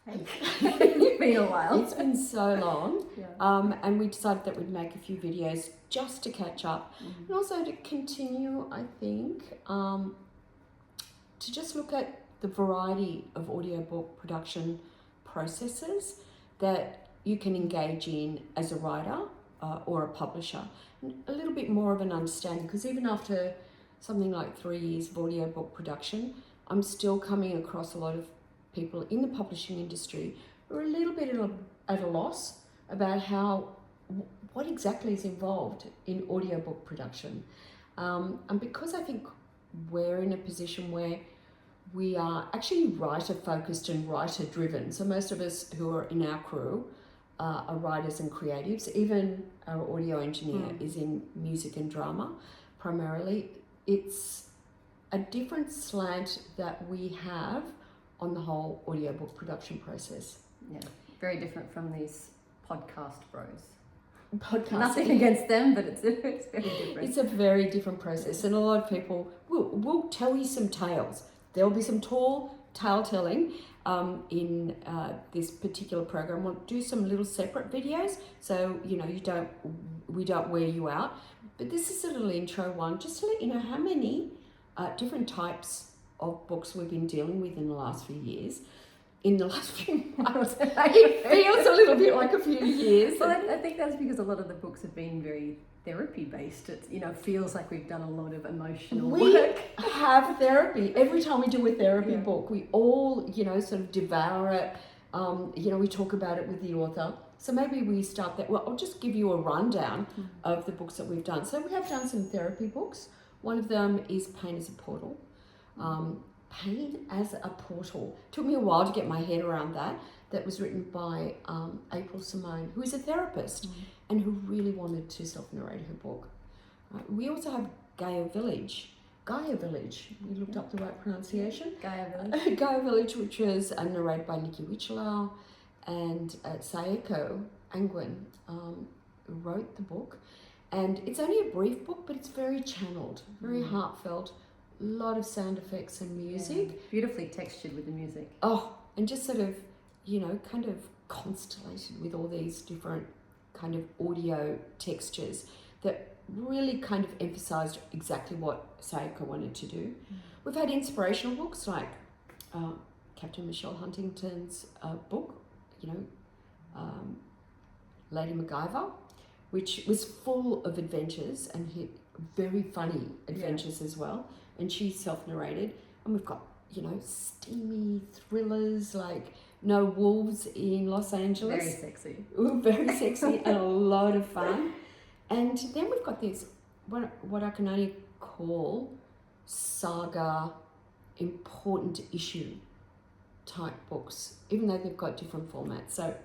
It's been a while. It's been so long. Yeah. And we decided that we'd make a few videos just to catch up and also to continue, I think, to just look at the variety of audiobook production processes that you can engage in as a writer or a publisher. And a little bit more of an understanding, because even after something like 3 years of audiobook production, I'm still coming across a lot of people in the publishing industry who are a little bit at a loss about what exactly is involved in audiobook production. And because I think we're in a position where we are actually writer focused and writer driven. So most of us who are in our crew are writers and creatives. Even our audio engineer is in music and drama primarily. It's a different slant that we have on the whole audiobook production process. Yeah, very different from these podcast bros. Podcast. Nothing against them, but it's very different. It's a very different process, and a lot of people will tell you some tales. There'll be some tall tale telling in this particular program. We'll do some little separate videos, so we don't wear you out. But this is a little intro one, just to let you know how many different types of books we've been dealing with in the last few years. In the last few months, it feels a little bit like a few years. Well, I think that's because a lot of the books have been very therapy based. It feels like we've done a lot of emotional work. We have therapy every time we do a therapy book. We all sort of devour it. We talk about it with the author. So maybe we start that. Well, I'll just give you a rundown of the books that we've done. So we have done some therapy books. One of them is Pain as a Portal. Pain as a Portal. Took me a while to get my head around that. That was written by April Simone, who is a therapist and who really wanted to self-narrate her book. We also have Gaia Village. We looked up the right pronunciation. Gaia Village. Gaia Village, which was narrated by Nikki Wichelau, and Sayeko Angwin wrote the book. And it's only a brief book, but it's very channeled, very heartfelt. A lot of sound effects and music. Yeah. Beautifully textured with the music. Oh, and just sort of, kind of constellated with all these different kind of audio textures that really kind of emphasised exactly what Sayaka wanted to do. We've had inspirational books like Captain Michelle Huntington's book, Lady MacGyver, which was full of adventures and very funny adventures as well. And she's self-narrated. And we've got, steamy thrillers like No Wolves in Los Angeles. Very sexy. Very sexy and a lot of fun. And then we've got this, what I can only call saga, important issue type books, even though they've got different formats. So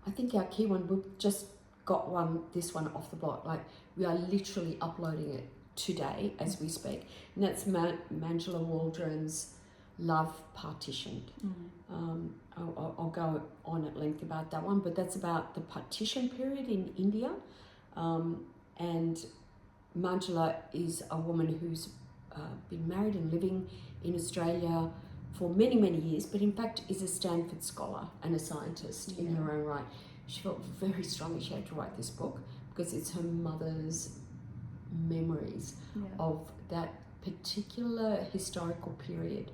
I think our key one, we've just got this one off the block. Like, we are literally uploading it today as we speak, and that's Manjula Waldron's Love Partitioned. I'll go on at length about that one, but that's about the partition period in India, and Manjula is a woman who's been married and living in Australia for many, many years, but in fact is a Stanford scholar and a scientist in her own right. She felt very strongly she had to write this book because it's her mother's memories of that particular historical period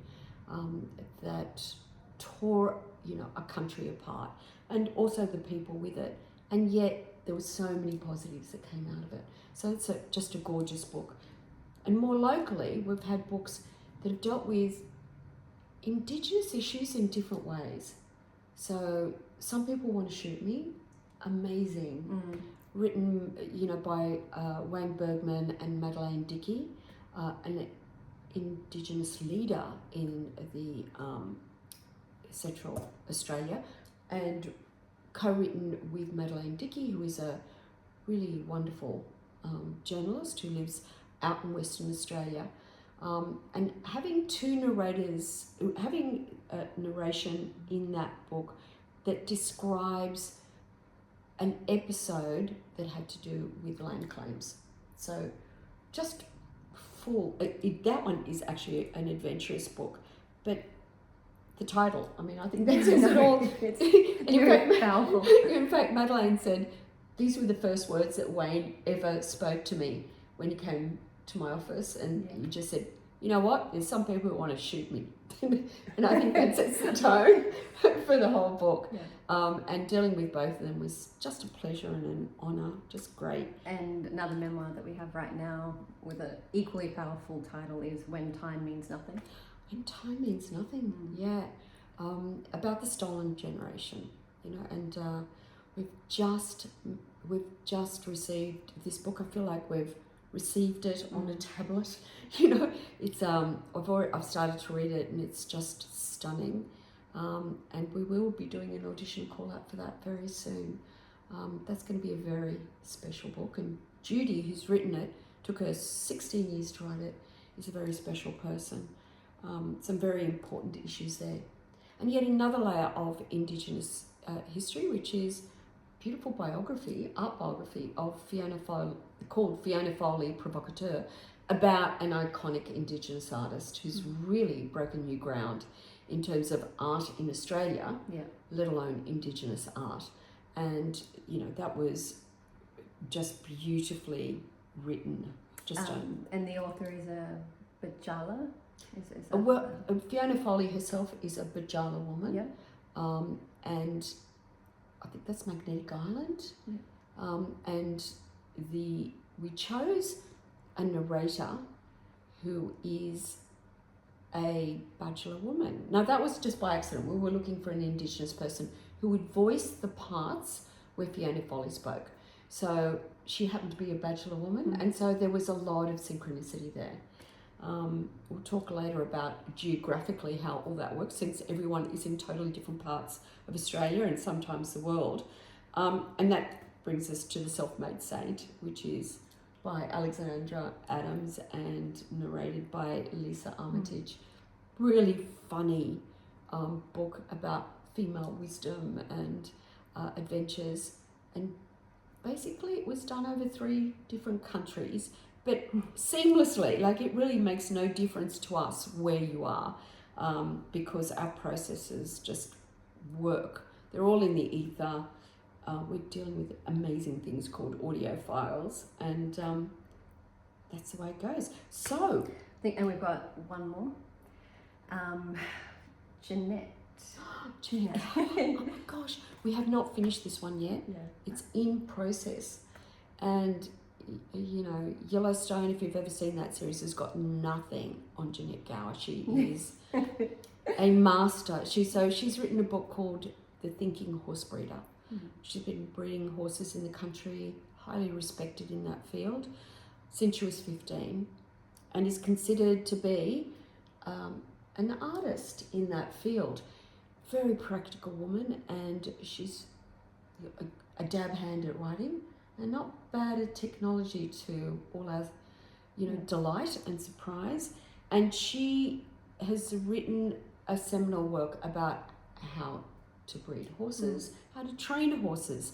that tore a country apart, and also the people with it, and yet there were so many positives that came out of it. So it's just a gorgeous book. And more locally, we've had books that have dealt with Indigenous issues in different ways. So Some People Want to Shoot Me, amazing. Written, by Wayne Bergman and Madeleine Dickey, an Indigenous leader in the Central Australia, and co-written with Madeleine Dickey, who is a really wonderful journalist who lives out in Western Australia. And having two narrators, having a narration in that book that describes an episode that had to do with land claims. So just full, that one is actually an adventurous book, but the title. I mean, I think that says it all. It's very powerful. In fact, Madeleine said, these were the first words that Wayne ever spoke to me when he came to my office, and he just said, you know what, there's some people who want to shoot me. And I think that sets the tone for the whole book. Yeah. And dealing with both of them was just a pleasure and an honour, just great. And another memoir that we have right now with an equally powerful title is When Time Means Nothing. When Time Means Nothing, yeah. About the stolen generation, you know, and we've just received this book. I feel like we've received it on a tablet. You know, it's I've started to read it, and it's just stunning. And we will be doing an audition call out for that very soon. That's going to be a very special book, and Judy, who's written it, took her 16 years to write it, is a very special person. Some very important issues there. And yet another layer of Indigenous history, which is beautiful biography, art biography of called Fiona Foley, Provocateur, about an iconic Indigenous artist who's really broken new ground in terms of art in Australia, let alone Indigenous art. And, you know, that was just beautifully written. And the author is a Bajala? Fiona Foley herself is a Bajala woman. Yeah. And I think that's Magnetic Island. Yeah. And we chose a narrator who is a Bajala woman. Now, that was just by accident. We were looking for an Indigenous person who would voice the parts where Fiona Foley spoke. So she happened to be a Bajala woman, and so there was a lot of synchronicity there. We'll talk later about geographically how all that works, since everyone is in totally different parts of Australia and sometimes the world. And that brings us to The Self-Made Saint, which is by Alexandra Adams and narrated by Lisa Armitage. Really funny book about female wisdom and adventures. And basically it was done over 3 different countries, but seamlessly. Like, it really makes no difference to us where you are, because our processes just work. They're all in the ether. We're dealing with amazing things called audio files, and that's the way it goes. So, and we've got one more. Jeanette. Jeanette. Oh my gosh, we have not finished this one yet. Yeah. It's in process. And, you know, Yellowstone, if you've ever seen that series, has got nothing on Jeanette Gower. She is a master. She's written a book called The Thinking Horse Breeder. She's been breeding horses in the country, highly respected in that field, since she was 15, and is considered to be an artist in that field. Very practical woman, and she's a dab hand at writing, and not bad at technology to all our, delight and surprise. And she has written a seminal work about how to breed horses, how to train horses,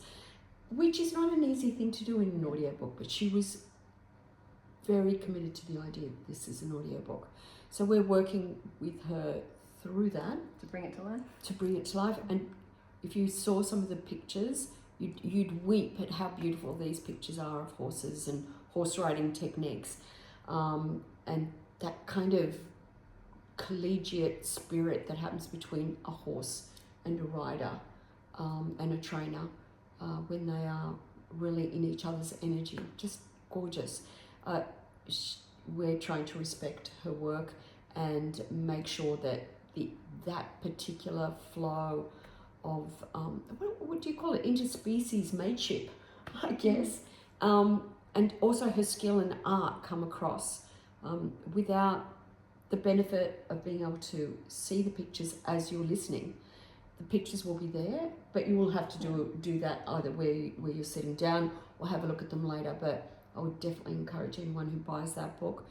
which is not an easy thing to do in an audiobook, but she was very committed to the idea that this is an audiobook. So we're working with her through that. To bring it to life? To bring it to life. And if you saw some of the pictures, you'd weep at how beautiful these pictures are of horses and horse riding techniques. And that kind of collegiate spirit that happens between a horse and a rider and a trainer when they are really in each other's energy. Just gorgeous. We're trying to respect her work and make sure that that particular flow of, what do you call it, interspecies mateship, I guess, and also her skill and art come across without the benefit of being able to see the pictures as you're listening. The pictures will be there, but you will have to do that either where you're sitting down or have a look at them later. But I would definitely encourage anyone who buys that book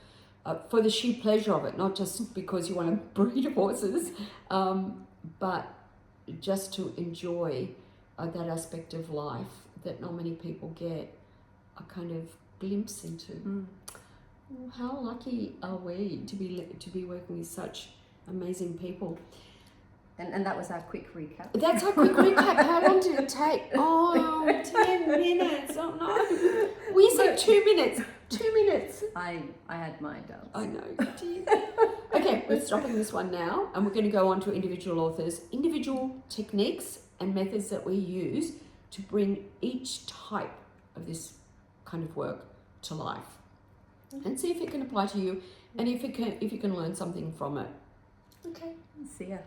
for the sheer pleasure of it, not just because you want to breed horses, but just to enjoy that aspect of life that not many people get a kind of glimpse into. Well, how lucky are we to be working with such amazing people? And that was our quick recap. That's our quick recap. How long did it take? Oh, 10 minutes. Oh no. We said 2 minutes. 2 minutes. I had my doubts. I know you did. Okay, we're stopping this one now, and we're going to go on to individual authors, individual techniques and methods that we use to bring each type of this kind of work to life, and see if it can apply to you, and if you can learn something from it. Okay. See ya.